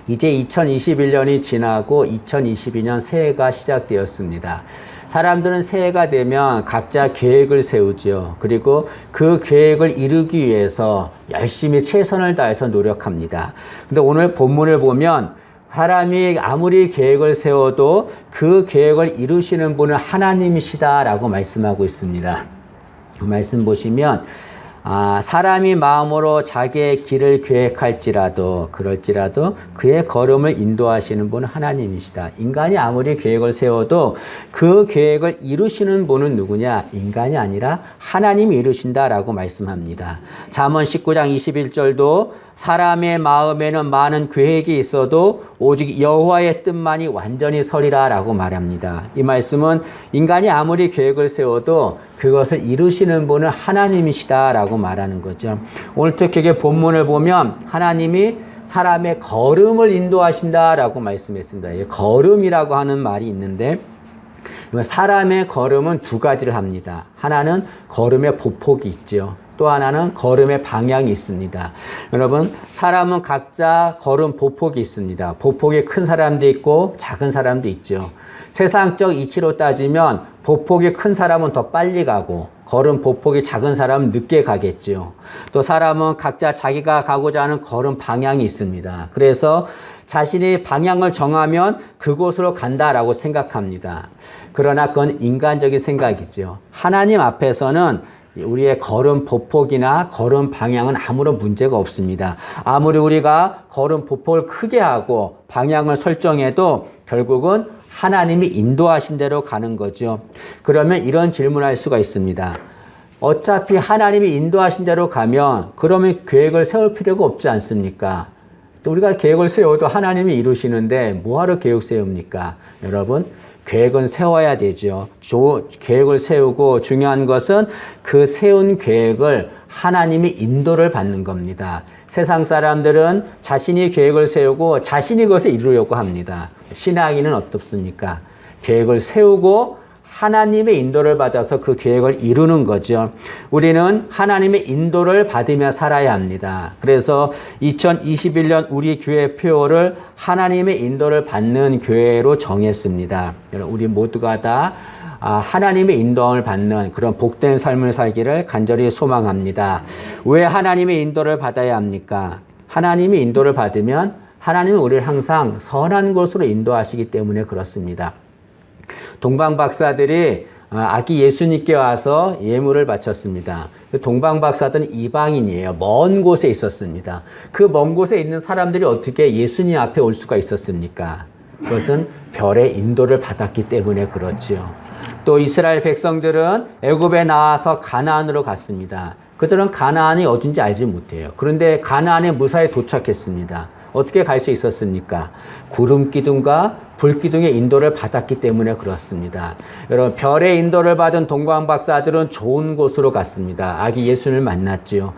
이제 2021년이 지나고 2022년 새해가 시작되었습니다. 사람들은 새해가 되면 각자 계획을 세우죠. 그리고 그 계획을 이루기 위해서 열심히 최선을 다해서 노력합니다. 근데 오늘 본문을 보면 사람이 아무리 계획을 세워도 그 계획을 이루시는 분은 하나님이시다라고 말씀하고 있습니다. 그 말씀 보시면 사람이 마음으로 자기의 길을 계획할지라도 그럴지라도 그의 걸음을 인도하시는 분은 하나님이시다. 인간이 아무리 계획을 세워도 그 계획을 이루시는 분은 누구냐? 인간이 아니라 하나님이 이루신다라고 말씀합니다. 잠언 19장 21절도 사람의 마음에는 많은 계획이 있어도 오직 여호와의 뜻만이 완전히 서리라라고 말합니다. 이 말씀은 인간이 아무리 계획을 세워도 그것을 이루시는 분은 하나님이시다라고 말하는 거죠. 오늘 특히 본문을 보면 하나님이 사람의 걸음을 인도하신다라고 말씀했습니다. 걸음이라고 하는 말이 있는데 사람의 걸음은 두 가지를 합니다. 하나는 걸음의 보폭이 있죠. 또 하나는 걸음의 방향이 있습니다. 여러분, 사람은 각자 걸음 보폭이 있습니다. 보폭이 큰 사람도 있고 작은 사람도 있죠. 세상적 이치로 따지면 보폭이 큰 사람은 더 빨리 가고 걸음 보폭이 작은 사람은 늦게 가겠죠. 또 사람은 각자 자기가 가고자 하는 걸음 방향이 있습니다. 그래서 자신이 방향을 정하면 그곳으로 간다라고 생각합니다. 그러나 그건 인간적인 생각이죠. 하나님 앞에서는 우리의 걸음 보폭이나 걸음 방향은 아무런 문제가 없습니다. 아무리 우리가 걸음 보폭을 크게 하고 방향을 설정해도 결국은 하나님이 인도하신 대로 가는 거죠. 그러면 이런 질문을 할 수가 있습니다. 어차피 하나님이 인도하신 대로 가면 그러면 계획을 세울 필요가 없지 않습니까? 또 우리가 계획을 세워도 하나님이 이루시는데 뭐하러 계획 세웁니까? 여러분, 계획은 세워야 되죠. 계획을 세우고 중요한 것은 그 세운 계획을 하나님이 인도를 받는 겁니다. 세상 사람들은 자신이 계획을 세우고 자신이 그것을 이루려고 합니다. 신앙인은 어떻습니까? 계획을 세우고 하나님의 인도를 받아서 그 계획을 이루는 거죠. 우리는 하나님의 인도를 받으며 살아야 합니다. 그래서 2021년 우리 교회 표어를 하나님의 인도를 받는 교회로 정했습니다. 우리 모두가 다 하나님의 인도함을 받는 그런 복된 삶을 살기를 간절히 소망합니다. 왜 하나님의 인도를 받아야 합니까? 하나님의 인도를 받으면 하나님은 우리를 항상 선한 곳으로 인도하시기 때문에 그렇습니다. 동방 박사들이 아기 예수님께 와서 예물을 바쳤습니다. 동방 박사들은 이방인이에요. 먼 곳에 있었습니다. 그 먼 곳에 있는 사람들이 어떻게 예수님 앞에 올 수가 있었습니까? 그것은 별의 인도를 받았기 때문에 그렇지요. 또 이스라엘 백성들은 애굽에 나와서 가나안으로 갔습니다. 그들은 가나안이 어딘지 알지 못해요. 그런데 가나안에 무사히 도착했습니다. 어떻게 갈 수 있었습니까? 구름 기둥과 불 기둥의 인도를 받았기 때문에 그렇습니다. 여러분, 별의 인도를 받은 동방 박사들은 좋은 곳으로 갔습니다. 아기 예수님을 만났지요.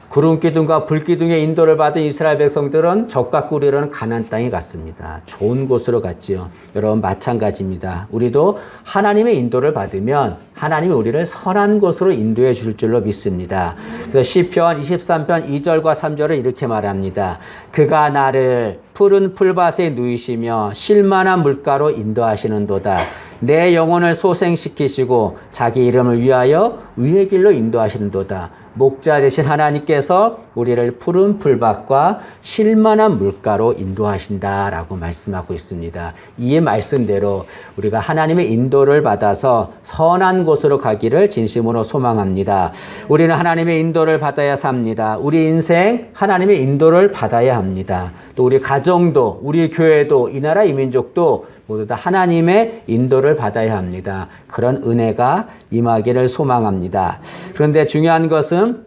구름 기둥과 불 기둥의 인도를 받은 이스라엘 백성들은 적과 꿀이라는 가나안 땅에 갔습니다. 좋은 곳으로 갔지요. 여러분, 마찬가지입니다. 우리도 하나님의 인도를 받으면 하나님이 우리를 선한 곳으로 인도해 줄 줄로 믿습니다. 그래서 시편 23편 2절과 3절을 이렇게 말합니다. 그가 나를 푸른 풀밭에 누이시며 쉴만한 물가로 인도하시는도다. 내 영혼을 소생시키시고 자기 이름을 위하여 의의 길로 인도하시는도다. 목자 되신 하나님께서 우리를 푸른 풀밭과 쉴만한 물가로 인도하신다라고 말씀하고 있습니다. 이 말씀대로 우리가 하나님의 인도를 받아서 선한 곳으로 가기를 진심으로 소망합니다. 우리는 하나님의 인도를 받아야 삽니다. 우리 인생 하나님의 인도를 받아야 합니다. 또 우리 가정도, 우리 교회도, 이 나라 이 민족도 모두 다 하나님의 인도를 받아야 합니다. 그런 은혜가 임하기를 소망합니다. 그런데 중요한 것은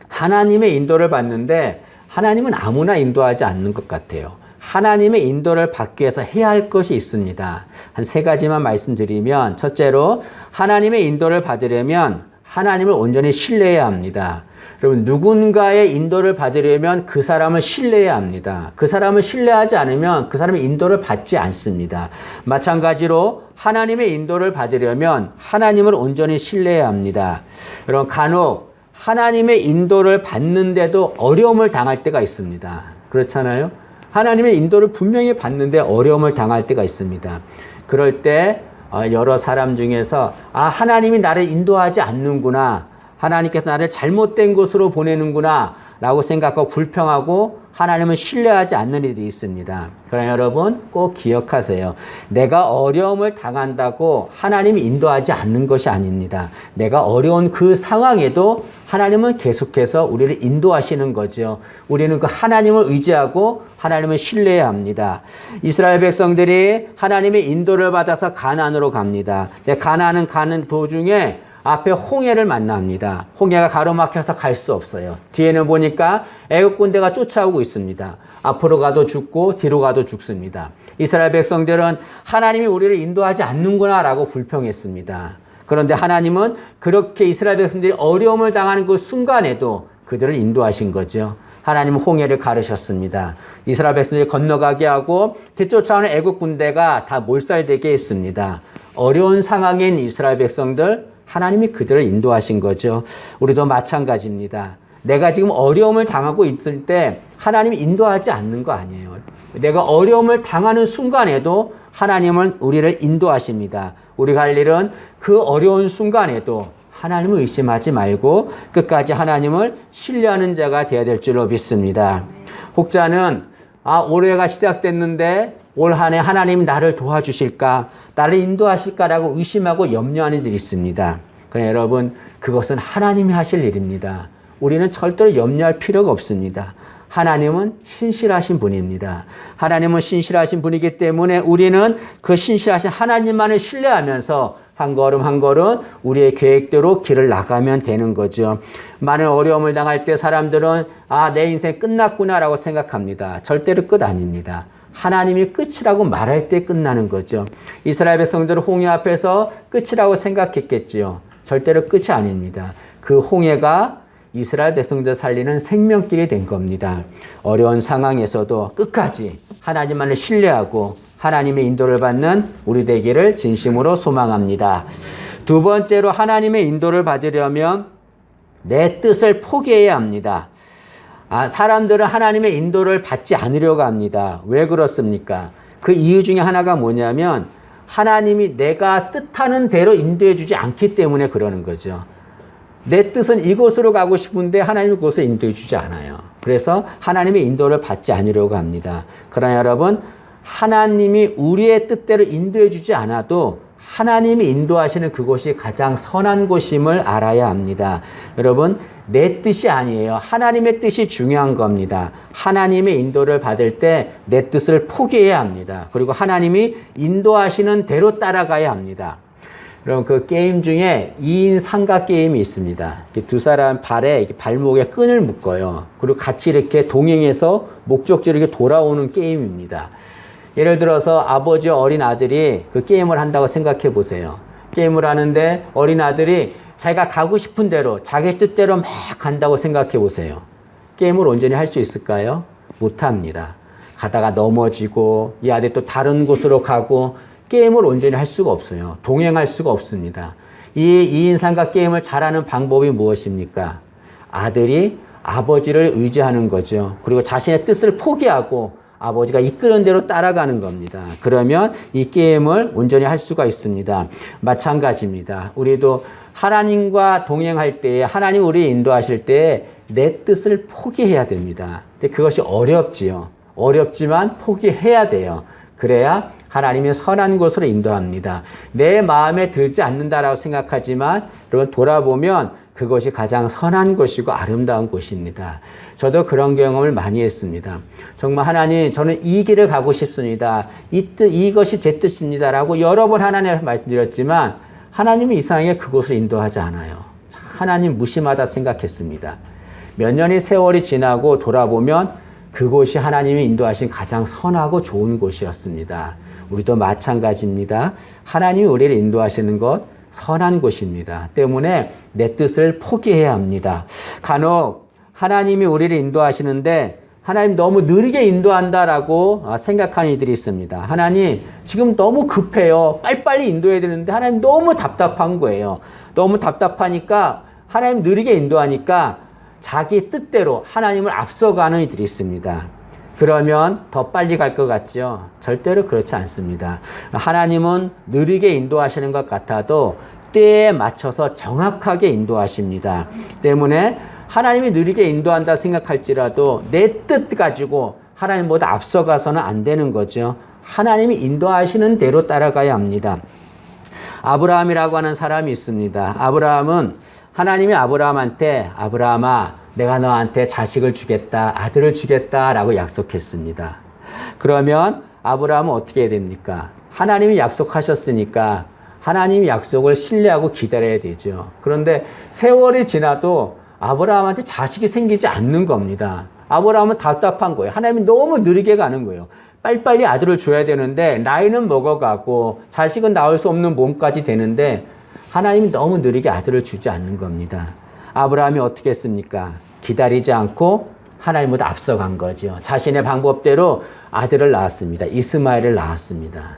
하나님의 인도를 받는데 하나님은 아무나 인도하지 않는 것 같아요. 하나님의 인도를 받기 위해서 해야 할 것이 있습니다. 한 세 가지만 말씀드리면, 첫째로 하나님의 인도를 받으려면 하나님을 온전히 신뢰해야 합니다. 여러분, 누군가의 인도를 받으려면 그 사람을 신뢰해야 합니다. 그 사람을 신뢰하지 않으면 그 사람의 인도를 받지 않습니다. 마찬가지로 하나님의 인도를 받으려면 하나님을 온전히 신뢰해야 합니다. 여러분, 간혹 하나님의 인도를 받는데도 어려움을 당할 때가 있습니다. 그렇잖아요? 하나님의 인도를 분명히 받는데 어려움을 당할 때가 있습니다. 그럴 때 여러 사람 중에서 하나님이 나를 인도하지 않는구나, 하나님께서 나를 잘못된 곳으로 보내는구나 라고 생각하고 불평하고 하나님을 신뢰하지 않는 일이 있습니다. 그러나 여러분 꼭 기억하세요. 내가 어려움을 당한다고 하나님이 인도하지 않는 것이 아닙니다. 내가 어려운 그 상황에도 하나님은 계속해서 우리를 인도하시는 거죠. 우리는 그 하나님을 의지하고 하나님을 신뢰해야 합니다. 이스라엘 백성들이 하나님의 인도를 받아서 가나안으로 갑니다. 가나안은 가는 도중에 앞에 홍해를 만납니다. 홍해가 가로막혀서 갈 수 없어요. 뒤에는 보니까 애국 군대가 쫓아오고 있습니다. 앞으로 가도 죽고 뒤로 가도 죽습니다. 이스라엘 백성들은 하나님이 우리를 인도하지 않는구나 라고 불평했습니다. 그런데 하나님은 그렇게 이스라엘 백성들이 어려움을 당하는 그 순간에도 그들을 인도하신 거죠. 하나님은 홍해를 가르셨습니다. 이스라엘 백성들이 건너가게 하고 뒤쫓아오는 애국 군대가 다 몰살되게 했습니다. 어려운 상황인 이스라엘 백성들, 하나님이 그들을 인도하신 거죠. 우리도 마찬가지입니다. 내가 지금 어려움을 당하고 있을 때 하나님이 인도하지 않는 거 아니에요. 내가 어려움을 당하는 순간에도 하나님은 우리를 인도하십니다. 우리가 할 일은 그 어려운 순간에도 하나님을 의심하지 말고 끝까지 하나님을 신뢰하는 자가 되어야 될 줄로 믿습니다. 혹자는 올해가 시작됐는데 올 한 해 하나님 나를 도와주실까, 나를 인도하실까라고 의심하고 염려하는 일이 있습니다. 그러나 여러분, 그것은 하나님이 하실 일입니다. 우리는 절대로 염려할 필요가 없습니다. 하나님은 신실하신 분입니다. 하나님은 신실하신 분이기 때문에 우리는 그 신실하신 하나님만을 신뢰하면서 한 걸음 한 걸음 우리의 계획대로 길을 나가면 되는 거죠. 많은 어려움을 당할 때 사람들은 내 인생 끝났구나라고 생각합니다. 절대로 끝 아닙니다. 하나님이 끝이라고 말할 때 끝나는 거죠. 이스라엘 백성들은 홍해 앞에서 끝이라고 생각했겠지요. 절대로 끝이 아닙니다. 그 홍해가 이스라엘 백성들 살리는 생명길이 된 겁니다. 어려운 상황에서도 끝까지 하나님만을 신뢰하고 하나님의 인도를 받는 우리 되기를 진심으로 소망합니다. 두 번째로 하나님의 인도를 받으려면 내 뜻을 포기해야 합니다. 사람들은 하나님의 인도를 받지 않으려고 합니다. 왜 그렇습니까? 그 이유 중에 하나가 뭐냐면 하나님이 내가 뜻하는 대로 인도해 주지 않기 때문에 그러는 거죠. 내 뜻은 이곳으로 가고 싶은데 하나님이 그곳을 인도해 주지 않아요. 그래서 하나님의 인도를 받지 않으려고 합니다. 그러나 여러분, 하나님이 우리의 뜻대로 인도해 주지 않아도 하나님이 인도하시는 그곳이 가장 선한 곳임을 알아야 합니다. 여러분, 내 뜻이 아니에요. 하나님의 뜻이 중요한 겁니다. 하나님의 인도를 받을 때 내 뜻을 포기해야 합니다. 그리고 하나님이 인도하시는 대로 따라가야 합니다. 여러분, 그 게임 중에 2인 삼각 게임이 있습니다. 두 사람 발에 발목에 끈을 묶어요. 그리고 같이 이렇게 동행해서 목적지로 이렇게 돌아오는 게임입니다. 예를 들어서 아버지와 어린 아들이 그 게임을 한다고 생각해 보세요. 게임을 하는데 어린 아들이 자기가 가고 싶은 대로 자기 뜻대로 막 간다고 생각해 보세요. 게임을 온전히 할 수 있을까요? 못합니다. 가다가 넘어지고 이 아들이 또 다른 곳으로 가고 게임을 온전히 할 수가 없어요. 동행할 수가 없습니다. 이 2인 삼각 게임을 잘하는 방법이 무엇입니까? 아들이 아버지를 의지하는 거죠. 그리고 자신의 뜻을 포기하고 아버지가 이끄는 대로 따라가는 겁니다. 그러면 이 게임을 온전히 할 수가 있습니다. 마찬가지입니다. 우리도 하나님과 동행할 때, 하나님 우리를 인도하실 때 내 뜻을 포기해야 됩니다. 근데 그것이 어렵지요. 어렵지만 포기해야 돼요. 그래야 하나님이 선한 곳으로 인도합니다. 내 마음에 들지 않는다라고 생각하지만 여러분 돌아보면 그것이 가장 선한 곳이고 아름다운 곳입니다. 저도 그런 경험을 많이 했습니다. 정말 하나님, 저는 이 길을 가고 싶습니다. 이것이 제 뜻입니다라고 여러 번 하나님께 말씀드렸지만 하나님은 이상하게 그곳을 인도하지 않아요. 하나님 무심하다 생각했습니다. 몇 년의 세월이 지나고 돌아보면 그곳이 하나님이 인도하신 가장 선하고 좋은 곳이었습니다. 우리도 마찬가지입니다. 하나님이 우리를 인도하시는 것 선한 곳입니다. 때문에 내 뜻을 포기해야 합니다. 간혹 하나님이 우리를 인도하시는데 하나님 너무 느리게 인도한다라고 생각하는 이들이 있습니다. 하나님 지금 너무 급해요. 빨리빨리 인도해야 되는데 하나님 너무 답답한 거예요. 너무 답답하니까 하나님 느리게 인도하니까 자기 뜻대로 하나님을 앞서가는 이들이 있습니다. 그러면 더 빨리 갈 것 같죠? 절대로 그렇지 않습니다. 하나님은 느리게 인도하시는 것 같아도 때에 맞춰서 정확하게 인도하십니다. 때문에 하나님이 느리게 인도한다 생각할지라도 내 뜻 가지고 하나님보다 앞서가서는 안 되는 거죠. 하나님이 인도하시는 대로 따라가야 합니다. 아브라함이라고 하는 사람이 있습니다. 아브라함은 하나님이 아브라함한테 아브라함아 내가 너한테 자식을 주겠다, 아들을 주겠다라고 약속했습니다. 그러면 아브라함은 어떻게 해야 됩니까? 하나님이 약속하셨으니까 하나님이 약속을 신뢰하고 기다려야 되죠. 그런데 세월이 지나도 아브라함한테 자식이 생기지 않는 겁니다. 아브라함은 답답한 거예요. 하나님이 너무 느리게 가는 거예요. 빨리빨리 아들을 줘야 되는데 나이는 먹어가고 자식은 낳을 수 없는 몸까지 되는데 하나님이 너무 느리게 아들을 주지 않는 겁니다. 아브라함이 어떻게 했습니까? 기다리지 않고 하나님보다 앞서간 거죠. 자신의 방법대로 아들을 낳았습니다. 이스마엘을 낳았습니다.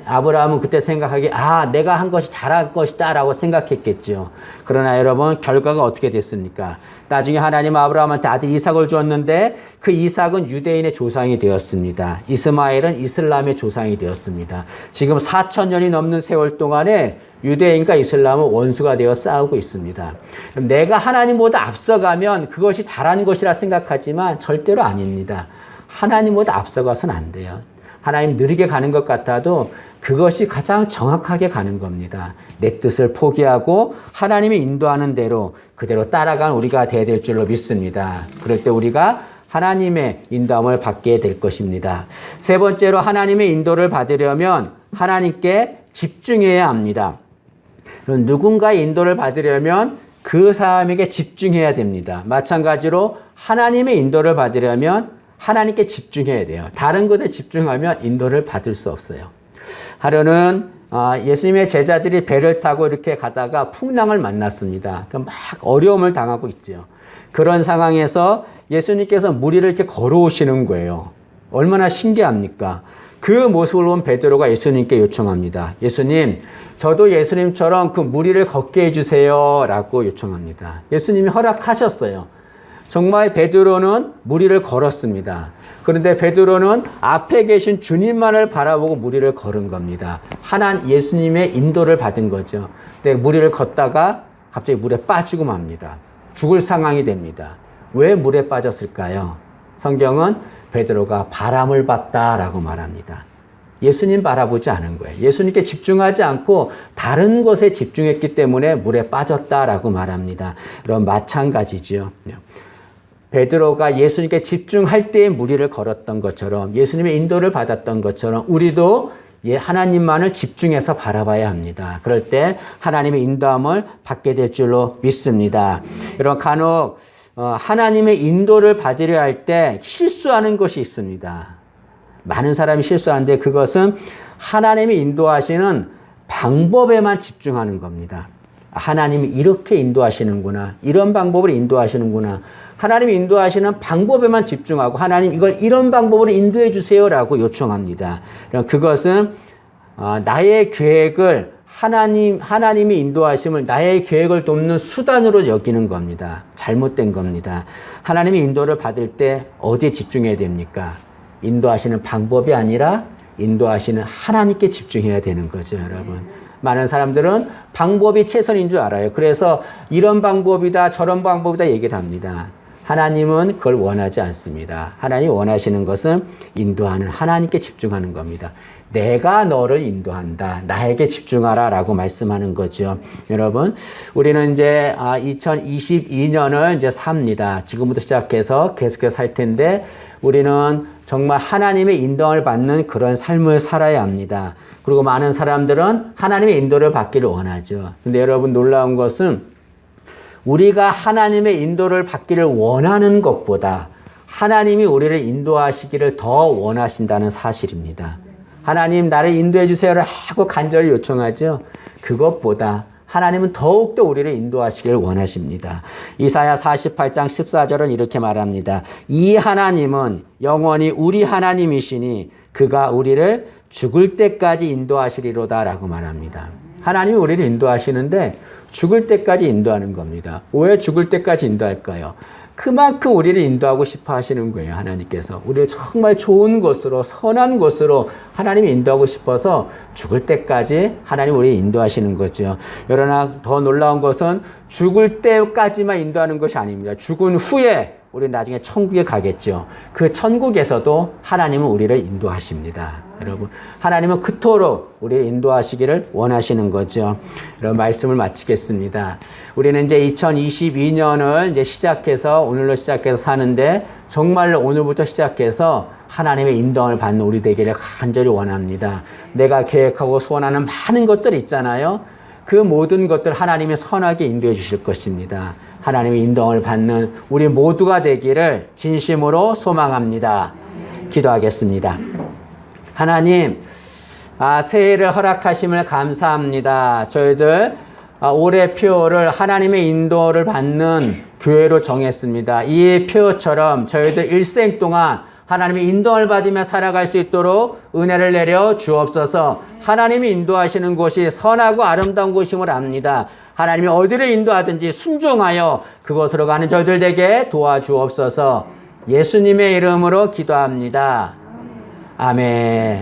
아브라함은 그때 생각하기에 내가 한 것이 잘한 것이다 라고 생각했겠죠. 그러나 여러분 결과가 어떻게 됐습니까? 나중에 하나님 아브라함한테 아들 이삭을 주었는데 그 이삭은 유대인의 조상이 되었습니다. 이스마엘은 이슬람의 조상이 되었습니다. 지금 4,000년이 넘는 세월 동안에 유대인과 이슬람은 원수가 되어 싸우고 있습니다. 내가 하나님보다 앞서가면 그것이 잘하는 것이라 생각하지만 절대로 아닙니다. 하나님보다 앞서가서는 안 돼요. 하나님 느리게 가는 것 같아도 그것이 가장 정확하게 가는 겁니다. 내 뜻을 포기하고 하나님이 인도하는 대로 그대로 따라간 우리가 되어야 될 줄로 믿습니다. 그럴 때 우리가 하나님의 인도함을 받게 될 것입니다. 세 번째로 하나님의 인도를 받으려면 하나님께 집중해야 합니다. 누군가의 인도를 받으려면 그 사람에게 집중해야 됩니다. 마찬가지로 하나님의 인도를 받으려면 하나님께 집중해야 돼요. 다른 것에 집중하면 인도를 받을 수 없어요. 하루는 예수님의 제자들이 배를 타고 이렇게 가다가 풍랑을 만났습니다. 막 어려움을 당하고 있죠. 그런 상황에서 예수님께서 물 위를 이렇게 걸어오시는 거예요. 얼마나 신기합니까? 그 모습을 본 베드로가 예수님께 요청합니다. 예수님, 저도 예수님처럼 그 물 위를 걷게 해주세요 라고 요청합니다. 예수님이 허락하셨어요. 정말 베드로는 물 위를 걸었습니다. 그런데 베드로는 앞에 계신 주님만을 바라보고 물 위를 걸은 겁니다. 예수님의 인도를 받은 거죠. 근데 물 위를 걷다가 갑자기 물에 빠지고 맙니다. 죽을 상황이 됩니다. 왜 물에 빠졌을까요? 성경은 베드로가 바람을 봤다라고 말합니다. 예수님 바라보지 않은 거예요. 예수님께 집중하지 않고 다른 것에 집중했기 때문에 물에 빠졌다라고 말합니다. 그럼 마찬가지죠. 베드로가 예수님께 집중할 때에 물 위를 걸었던 것처럼 예수님의 인도를 받았던 것처럼 우리도 하나님만을 집중해서 바라봐야 합니다. 그럴 때 하나님의 인도함을 받게 될 줄로 믿습니다. 여러분 간혹 하나님의 인도를 받으려 할 때 실수하는 것이 있습니다. 많은 사람이 실수하는데 그것은 하나님이 인도하시는 방법에만 집중하는 겁니다. 하나님이 이렇게 인도하시는구나. 이런 방법으로 인도하시는구나. 하나님이 인도하시는 방법에만 집중하고 하나님 이걸 이런 방법으로 인도해 주세요라고 요청합니다. 그것은 나의 계획을 하나님이 인도하심을 나의 계획을 돕는 수단으로 여기는 겁니다. 잘못된 겁니다. 하나님의 인도를 받을 때 어디에 집중해야 됩니까? 인도하시는 방법이 아니라 인도하시는 하나님께 집중해야 되는 거죠, 여러분. 많은 사람들은 방법이 최선인 줄 알아요. 그래서 이런 방법이다, 저런 방법이다 얘기를 합니다. 하나님은 그걸 원하지 않습니다. 하나님이 원하시는 것은 인도하는 하나님께 집중하는 겁니다. 내가 너를 인도한다. 나에게 집중하라 라고 말씀하는 거죠. 여러분, 우리는 이제 2022년을 이제 삽니다. 지금부터 시작해서 계속해서 살 텐데 우리는 정말 하나님의 인도를 받는 그런 삶을 살아야 합니다. 그리고 많은 사람들은 하나님의 인도를 받기를 원하죠. 근데 여러분 놀라운 것은 우리가 하나님의 인도를 받기를 원하는 것보다 하나님이 우리를 인도하시기를 더 원하신다는 사실입니다. 하나님 나를 인도해 주세요 하고 간절히 요청하죠. 그것보다 하나님은 더욱더 우리를 인도하시기를 원하십니다. 이사야 48장 14절은 이렇게 말합니다. 이 하나님은 영원히 우리 하나님이시니 그가 우리를 죽을 때까지 인도하시리로다 라고 말합니다. 하나님이 우리를 인도하시는데 죽을 때까지 인도하는 겁니다. 왜 죽을 때까지 인도할까요? 그만큼 우리를 인도하고 싶어 하시는 거예요. 하나님께서 우리를 정말 좋은 곳으로, 선한 곳으로 하나님이 인도하고 싶어서 죽을 때까지 하나님 우리를 인도하시는 거죠. 그러나 더 놀라운 것은 죽을 때까지만 인도하는 것이 아닙니다. 죽은 후에 우리 나중에 천국에 가겠죠. 그 천국에서도 하나님은 우리를 인도하십니다. 여러분, 하나님은 그토록 우리를 인도하시기를 원하시는 거죠. 여러분, 말씀을 마치겠습니다. 우리는 이제 2022년을 이제 시작해서, 오늘로 시작해서 사는데, 정말로 오늘부터 시작해서 하나님의 인도함을 받는 우리 되기를 간절히 원합니다. 내가 계획하고 소원하는 많은 것들 있잖아요. 그 모든 것들 하나님이 선하게 인도해 주실 것입니다. 하나님의 인도함을 받는 우리 모두가 되기를 진심으로 소망합니다. 기도하겠습니다. 하나님, 새해를 허락하심을 감사합니다. 저희들 올해 표를 하나님의 인도를 받는 교회로 정했습니다. 이 표처럼 저희들 일생 동안 하나님의 인도를 받으며 살아갈 수 있도록 은혜를 내려 주옵소서. 하나님이 인도하시는 곳이 선하고 아름다운 곳임을 압니다. 하나님이 어디를 인도하든지 순종하여 그곳으로 가는 저희들 되게 도와주옵소서. 예수님의 이름으로 기도합니다. 아멘.